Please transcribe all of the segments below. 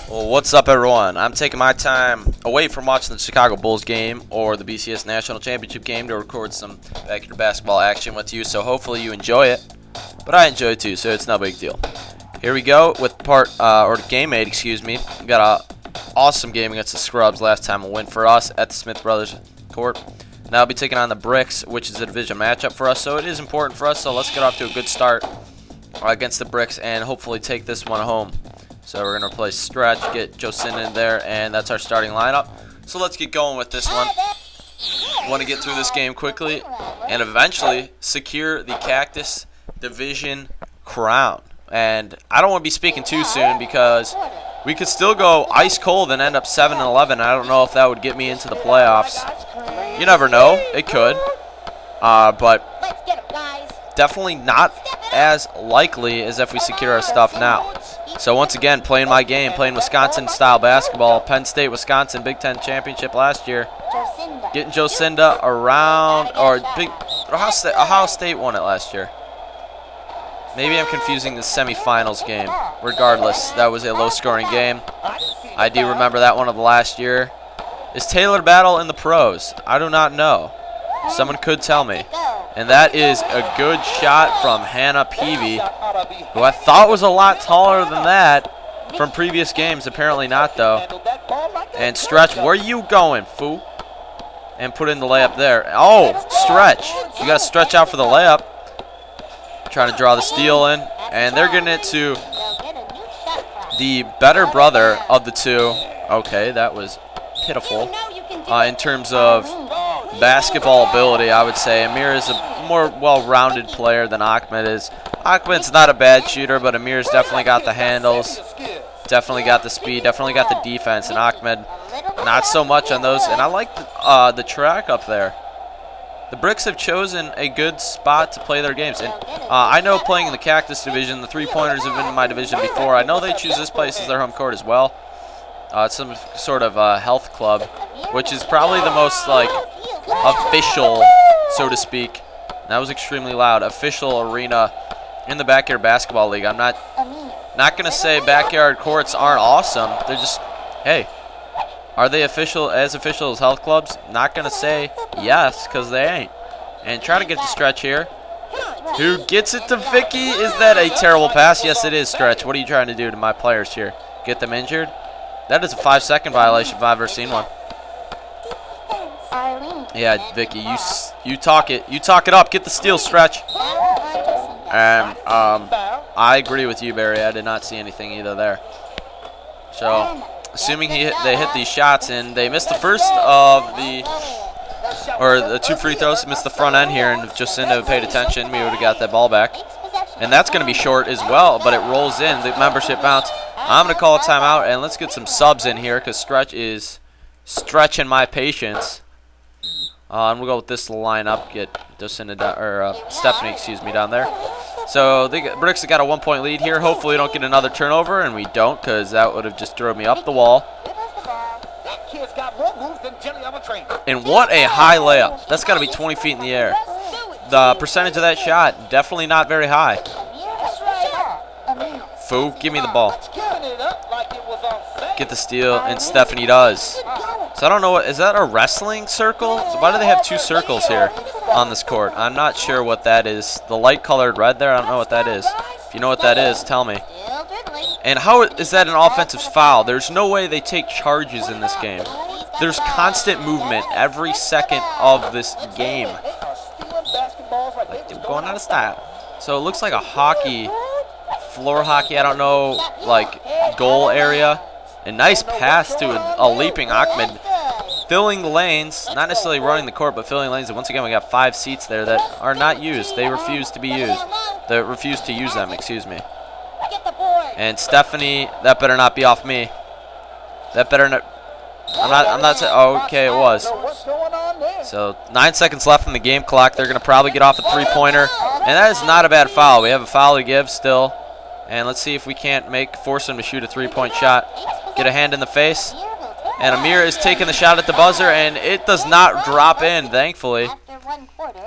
Well, what's up, everyone? I'm taking my time away from watching the Chicago Bulls game or the BCS National Championship game to record some backyard basketball action with you, so hopefully you enjoy it. But I enjoy it too, so it's no big deal. Here we go with game 8, excuse me. We got an awesome game against the Scrubs last time, a win for us at the Smith Brothers court. Now I'll be taking on the Bricks, which is a division matchup for us, so it is important for us, so let's get off to a good start against the Bricks and hopefully take this one home. So we're going to replace Stretch, get Josin in there, and that's our starting lineup. So let's get going with this one. Want to get through this game quickly and eventually secure the Cactus Division crown. And I don't want to be speaking too soon because we could still go ice cold and end up 7-11. I don't know if that would get me into the playoffs. You never know. It could. But definitely not as likely as if we secure our stuff now. So once again, playing my game, playing Wisconsin-style basketball. Penn State, Wisconsin, Big Ten championship last year. Getting Josinda around, or Ohio State won it last year. Maybe I'm confusing the semifinals game. Regardless, that was a low-scoring game. I do remember that one of the last year. Is Taylor Battle in the pros? I do not know. Someone could tell me. And that is a good shot from Hannah Peavy, who I thought was a lot taller than that from previous games. Apparently not, though. And Stretch, where you going, fool? And put in the layup there. Oh, Stretch. You got to stretch out for the layup. Trying to draw the steal in. And they're getting it to the better brother of the two. Okay, that was pitiful. In terms of basketball ability, I would say Amir is a more well-rounded player than Ahmed is. Ahmed's not a bad shooter, but Amir's definitely got the handles, definitely got the speed, definitely got the defense, and Ahmed not so much on those. And I like the track up there. The Bricks have chosen a good spot to play their games. And I know playing in the Cactus Division, the three-pointers have been in my division before. I know they choose this place as their home court as well. It's some sort of health club, which is probably the most official, so to speak. That was extremely loud. Official arena in the Backyard Basketball League. I'm not going to say backyard courts aren't awesome. They're just, hey, are they official as health clubs? Not going to say yes, because they ain't. And try to get the Stretch here. Who gets it to Vicky? Is that a terrible pass? Yes, it is, Stretch. What are you trying to do to my players here? Get them injured? That is a 5-second violation if I've ever seen one. Yeah, Vicky, you talk it. You talk it up. Get the steal, Stretch. And I agree with you, Barry. I did not see anything either there. So, assuming they hit these shots and they missed the first of the two free throws, missed the front end here, and if Josinda had paid attention, we would have got that ball back. And that's going to be short as well, but it rolls in. The membership bounce. I'm going to call a timeout, and let's get some subs in here because Stretch is stretching my patience. And we'll go with this lineup. Get Josinda or Stephanie, excuse me, down there. So the Bricks have got a 1-point lead here. Hopefully we don't get another turnover, and we don't because that would have just drove me up the wall. And what a high layup. That's got to be 20 feet in the air. The percentage of that shot, definitely not very high. Foo, give me the ball. Get the steal, and Stephanie does. So I don't know, what is that a wrestling circle? So why do they have two circles here on this court? I'm not sure what that is. The light colored red there, I don't know what that is. If you know what that is, tell me. And how is that an offensive foul? There's no way they take charges in this game. There's constant movement every second of this game. Like they're going out of style. So it looks like a hockey, floor hockey, I don't know, like goal area. A nice pass to a leaping Ahmed, filling the lanes, not necessarily running the court, but filling lanes. And once again, we got 5 seats there that are not used. They refuse to be used. They refuse to use them, excuse me. And Stephanie, that better not be off me. That better not. I'm not saying. Oh, okay, it was. So 9 seconds left in the game clock. They're gonna probably get off a 3-pointer, and that is not a bad foul. We have a foul to give still, and let's see if we can't force him to shoot a 3-point shot. Get a hand in the face, and Amir is taking the shot at the buzzer, and it does not drop in, thankfully.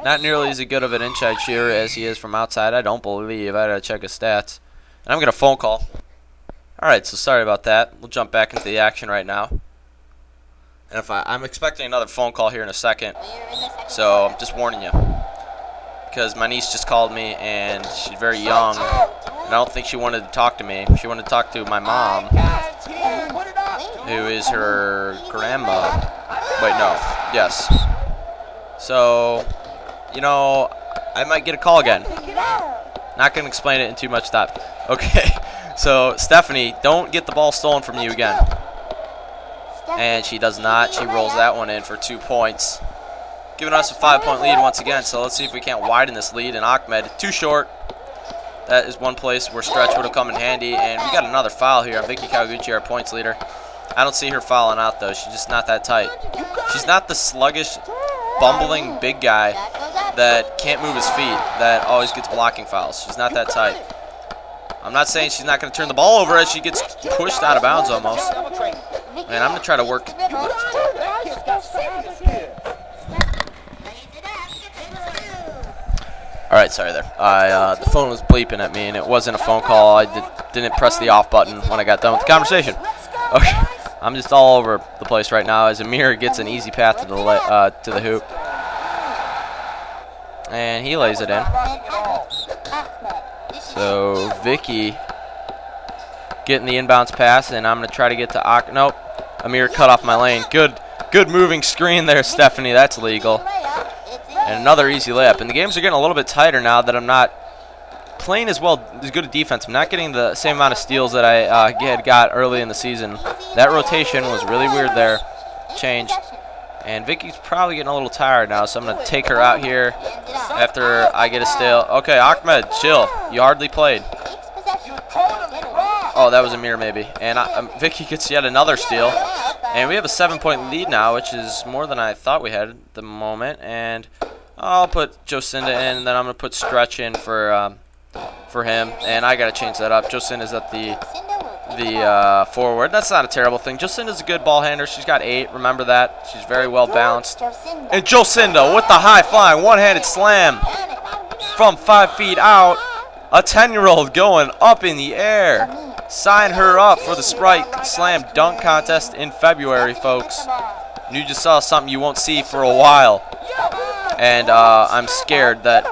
Not nearly as good of an inside shooter as he is from outside, I don't believe. I gotta check his stats. And I'm gonna phone call. Alright, so sorry about that. We'll jump back into the action right now. And if I'm expecting another phone call here in a second, so I'm just warning you. Because my niece just called me, and she's very young, and I don't think she wanted to talk to me. She wanted to talk to my mom, who is her grandma. Wait, no. Yes. So, you know, I might get a call again. Not going to explain it in too much depth. Okay, so Stephanie, don't get the ball stolen from you again. And she does not. She rolls that one in for 2 points. Giving us a 5-point lead once again, so let's see if we can't widen this lead. And Ahmed, too short. That is one place where stretch would have come in handy. And we got another foul here on Vicky Kawaguchi, our points leader. I don't see her fouling out, though. She's just not that tight. She's not the sluggish, bumbling big guy that can't move his feet, that always gets blocking fouls. She's not that tight. I'm not saying she's not going to turn the ball over as she gets pushed out of bounds almost. And I'm going to try to work. Alright, sorry there. The phone was bleeping at me, and it wasn't a phone call. I didn't press the off button when I got done with the conversation. Okay, I'm just all over the place right now as Amir gets an easy path to the hoop. And he lays it in. So Vicky getting the inbounds pass, and I'm going to try to get to nope. Amir cut off my lane. Good moving screen there, Stephanie. That's legal. And another easy layup. And the games are getting a little bit tighter now that I'm not playing as good a defense. I'm not getting the same amount of steals that I had got early in the season. That rotation was really weird there. Changed. And Vicky's probably getting a little tired now, so I'm going to take her out here after I get a steal. Okay, Ahmed, chill. You hardly played. Oh, that was Amir maybe. And Vicky gets yet another steal. And we have a 7-point lead now, which is more than I thought we had at the moment. And I'll put Jocinda in, and then I'm going to put Stretch in for him. And I got to change that up. Jocinda's at the forward. That's not a terrible thing. Jocinda's a good ball handler. She's got 8. Remember that. She's very well balanced. And Jocinda with the high-flying one-handed slam from 5 feet out. A 10-year-old going up in the air. Sign her up for the Sprite Slam Dunk Contest in February, folks. You just saw something you won't see for a while. And I'm scared that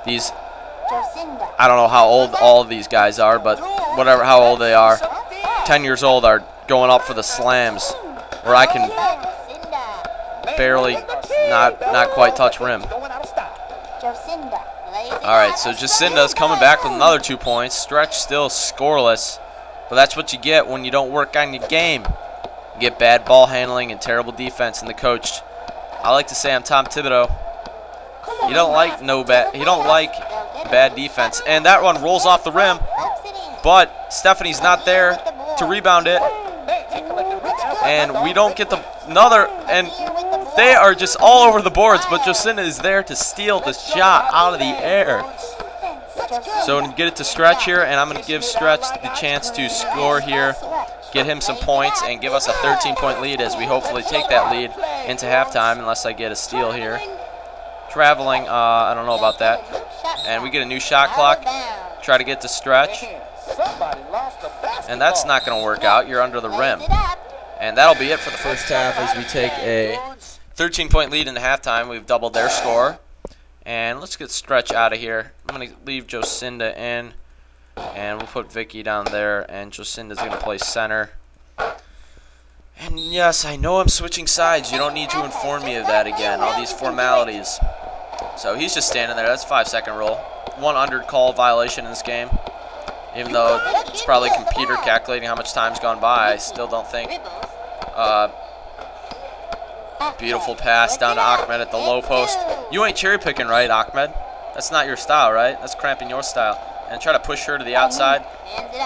these, I don't know how old all of these guys are, but how old they are, 10 years old, are going up for the slams where I can barely not quite touch rim. Alright, so Jacinda's coming back with another 2 points. Stretch still scoreless, but that's what you get when you don't work on your game. You get bad ball handling and terrible defense. And the coach, I like to say I'm Tom Thibodeau. He don't like bad defense. And that one rolls off the rim, but Stephanie's not there to rebound it. And we don't get another, and they are just all over the boards, but Jocinda is there to steal the shot out of the air. So to get it to Stretch here, and I'm going to give Stretch the chance to score here, get him some points, and give us a 13-point lead as we hopefully take that lead into halftime, unless I get a steal here. Traveling, I don't know about that. And we get a new shot clock. Try to get to Stretch. And that's not going to work out. You're under the rim. And that'll be it for the first half as we take a 13-point lead into halftime. We've doubled their score. And let's get Stretch out of here. I'm going to leave Jocinda in. And we'll put Vicky down there. And Jocinda's going to play center. And yes, I know I'm switching sides. You don't need to inform me of that again. All these formalities. So he's just standing there. That's a 5-second rule. 1 under-call violation in this game. Even though it's probably a computer calculating how much time's gone by, I still don't think. Beautiful pass down to Ahmed at the low post. You ain't cherry picking, right, Ahmed? That's not your style, right? That's cramping your style. And try to push her to the outside.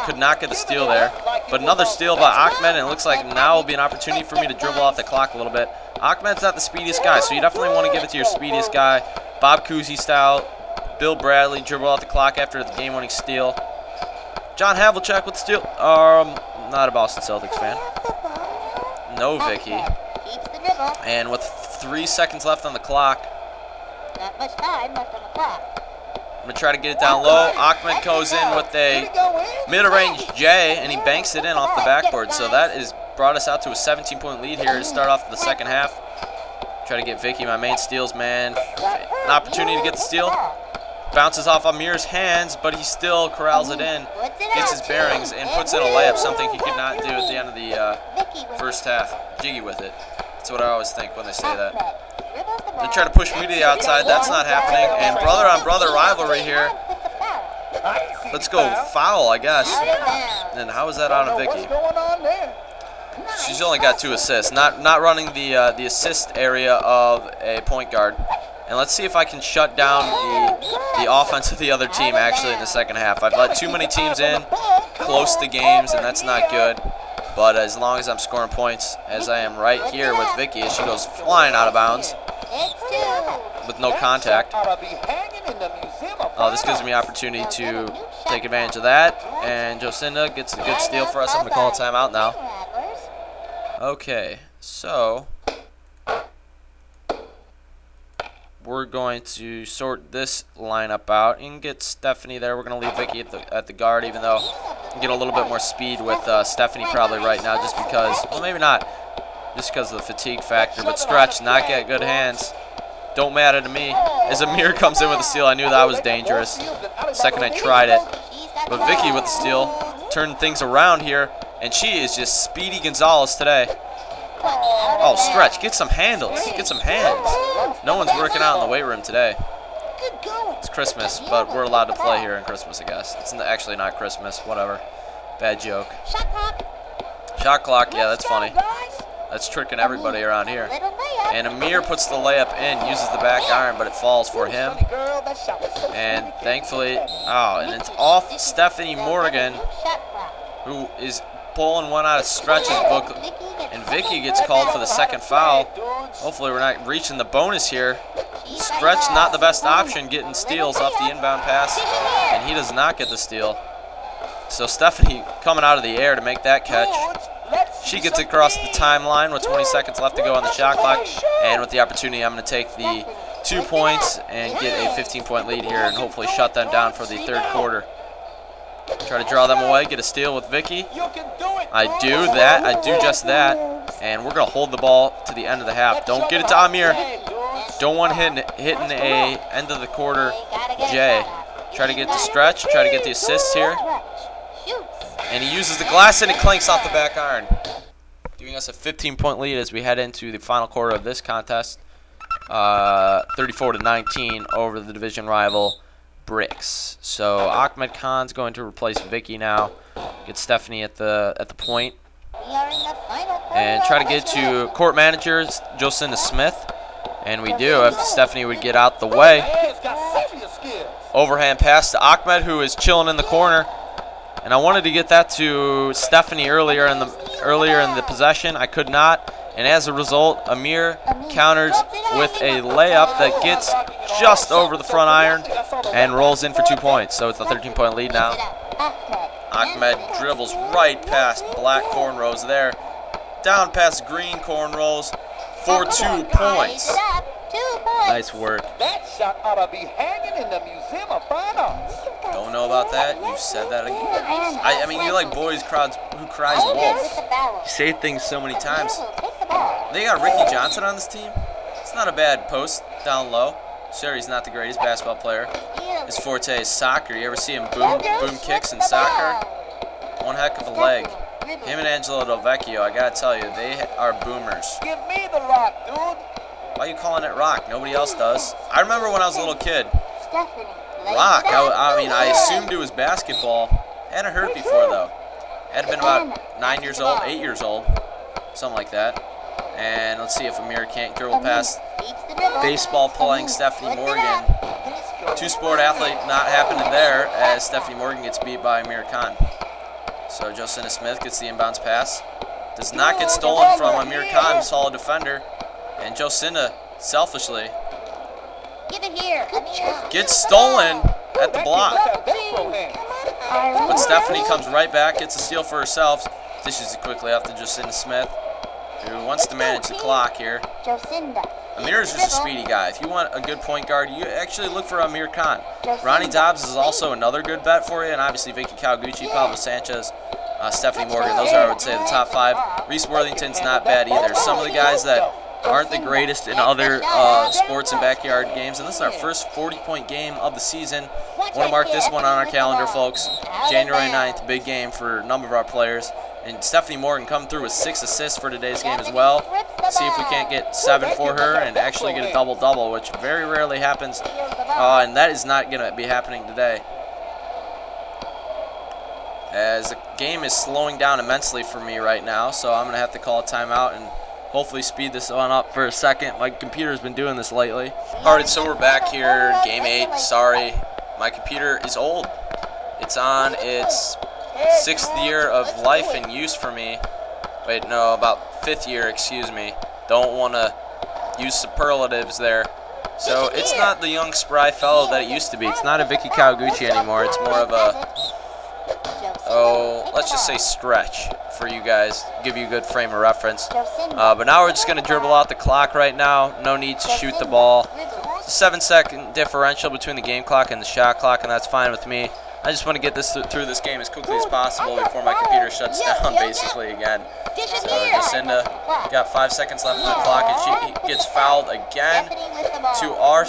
Could not get the steal there. But another steal by Ahmed, and it looks like now will be an opportunity for me to dribble off the clock a little bit. Ahmed's not the speediest guy, so you definitely want to give it to your speediest guy. Bob Cousy style. Bill Bradley dribble off the clock after the game-winning steal. John Havlicek with the steal. Not a Boston Celtics fan. No Vicky. And with 3 seconds left on the clock. Not much time left on the clock. going to try to get it down low. Ahmed goes in with a mid-range J, and he banks it in off the backboard. So that is brought us out to a 17-point lead here to start off the second half. Try to get Vicky, my main steals man. An opportunity to get the steal. Bounces off Amir's hands, but he still corrals it in, gets his bearings, and puts in a layup, something he could not do at the end of the first half. Jiggy with it. That's what I always think when they say that. They try to push me to the outside. That's not happening. And brother-on-brother rivalry here. Let's go foul, I guess. And how is that out of Vicky? She's only got 2 assists. Not running the assist area of a point guard. And let's see if I can shut down the offense of the other team actually in the second half. I've let too many teams in close to games, and that's not good. But as long as I'm scoring points, as I am right here with Vicky, as she goes flying out of bounds with no contact. This gives me opportunity to take advantage of that. And Jocinda gets a good steal for us. I'm going to call a timeout now. Okay, so we're going to sort this lineup out and get Stephanie there. We're going to leave Vicky at the guard, even though we can get a little bit more speed with Stephanie probably right now, just because, well, maybe not, just because of the fatigue factor. But stretch, not get good hands. Don't matter to me. As Amir comes in with a steal, I knew that was dangerous the second I tried it. But Vicky with the steal, turned things around here, and she is just Speedy Gonzalez today. Oh, stretch, get some handles, get some hands. No one's working out in the weight room today. It's Christmas, but we're allowed to play here on Christmas, I guess. It's actually not Christmas, whatever. Bad joke. Shot clock, yeah, that's funny. That's tricking everybody around here. And Amir puts the layup in, uses the back iron, but it falls for him. And thankfully, and it's off Stephanie Morgan, who is pulling one out of Stretch's book. And Vicky gets called for the second foul. Hopefully we're not reaching the bonus here. Stretch not the best option, getting steals off the inbound pass, and he does not get the steal. So Stephanie coming out of the air to make that catch. She gets across the timeline with 20 seconds left to go on the shot clock. And with the opportunity, I'm going to take the 2 points and get a 15-point lead here and hopefully shut them down for the third quarter. Try to draw them away, get a steal with Vicky. I do that. I do just that. And we're going to hold the ball to the end of the half. Don't get it to Amir. Don't want hitting a end of the quarter J. Try to get the stretch. Try to get the assist here. And he uses the glass and it clanks off the back iron, giving us a 15-point lead as we head into the final quarter of this contest. 34-19 over the division rival Bricks. So Amir Khan's going to replace Vicky now. Get Stephanie at the point. And try to get to court manager Jocinda Smith. And we do if Stephanie would get out the way. Overhand pass to Ahmed, who is chilling in the corner. And I wanted to get that to Stephanie earlier in the possession. I could not. And as a result, Amir counters with a layup that gets just over the front iron and rolls in for 2 points. So it's a 13-point lead now. Ahmed dribbles right past black cornrows there. Down past green cornrows for 2 points. Nice work. That shot ought to be hanging in the Museum of Fine Arts. Don't know about that. You said that again. I mean, you're like boys crowds who cries wolf. You say things so many times. They got Ricky Johnson on this team. It's not a bad post down low. Sure, he's not the greatest basketball player. His forte is soccer. You ever see him boom kicks in soccer? One heck of a leg. Him and Angelo Del Vecchio, I gotta tell you, they are boomers. Give me the rock, dude. Why are you calling it rock? Nobody else does. I remember when I was a little kid. Rock. I mean, I assumed it was basketball. Hadn't heard it before, though. Had been about 9 years old, 8 years old, something like that. And let's see if Amir can't dribble past baseball playing Stephanie Morgan. Two-sport athlete not happening there as Stephanie Morgan gets beat by Amir Khan. So Jocinda Smith gets the inbounds pass. Does not get stolen from Amir Khan, solid defender. And Jocinda, selfishly, gets stolen at the block. But Stephanie comes right back, gets a steal for herself, dishes it quickly off to Jocinda Smith, who wants to manage the clock here. Amir is just a speedy guy. If you want a good point guard, you actually look for Amir Khan. Ronnie Dobbs is also another good bet for you, and obviously Vicky Kawaguchi, Pablo Sanchez, Stephanie Morgan. Those are, I would say, the top 5. Reese Worthington's not bad either. Some of the guys that aren't the greatest in other sports and backyard games, and this is our first 40-point game of the season. I want to mark this one on our calendar, folks. January 9th, big game for a number of our players. And Stephanie Morgan come through with 6 assists for today's game as well. See if we can't get 7 for her and actually get a double-double, which very rarely happens, and that is not going to be happening today. As the game is slowing down immensely for me right now, so I'm going to have to call a timeout and hopefully speed this one up for a second. My computer's been doing this lately. Alright, so we're back here, game 8. Sorry, my computer is old. It's on its 6th year of life and use for me. Wait, no, about 5th year, excuse me. Don't want to use superlatives there. So it's not the young spry fellow that it used to be. It's not a Vicky Kawaguchi anymore. It's more of a, let's just say stretch for you guys, give you a good frame of reference. But now we're just going to dribble out the clock right now. No need to shoot the ball. It's a 7-second differential between the game clock and the shot clock, and that's fine with me. I just want to get this through this game as quickly as possible before my computer shuts down, basically, again. So Jacinda got 5 seconds left on the clock, and she gets fouled again. To our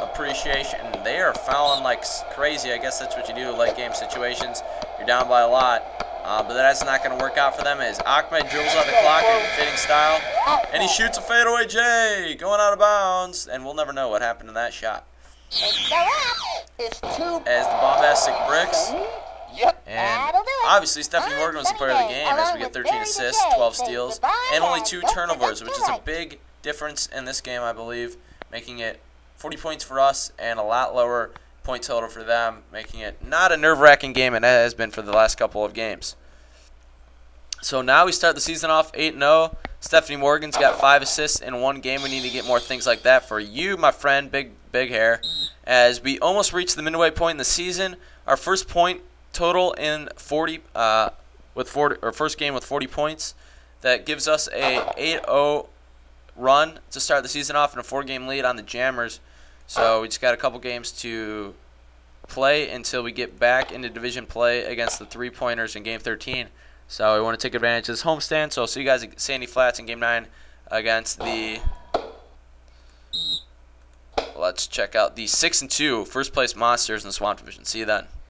appreciation, they are fouling like crazy. I guess that's what you do in late game situations. You're down by a lot. But that's not going to work out for them as Ahmed dribbles out the clock in fitting style. And he shoots a fadeaway J, going out of bounds. And we'll never know what happened to that shot. As the bombastic bricks. And obviously Stephanie Morgan was the player of the game as we get 13 assists, 12 steals, and only 2 turnovers, which is a big difference in this game, I believe, making it 40 points for us and a lot lower point total for them, making it not a nerve-wracking game, and it has been for the last couple of games. So now we start the season off 8-0. Stephanie Morgan's got 5 assists in 1 game. We need to get more things like that for you, my friend, big hair. As we almost reach the midway point in the season, our first point total in 40 or first game with 40 points. That gives us a 8-0 run to start the season off and a 4-game lead on the Jammers. So we just got a couple games to play until we get back into division play against the 3-pointers in Game 13. So we want to take advantage of this homestand. So I'll see you guys at Sandy Flats in Game 9 against the, let's check out the 6-2 first place Monsters in the Swamp Division. See you then.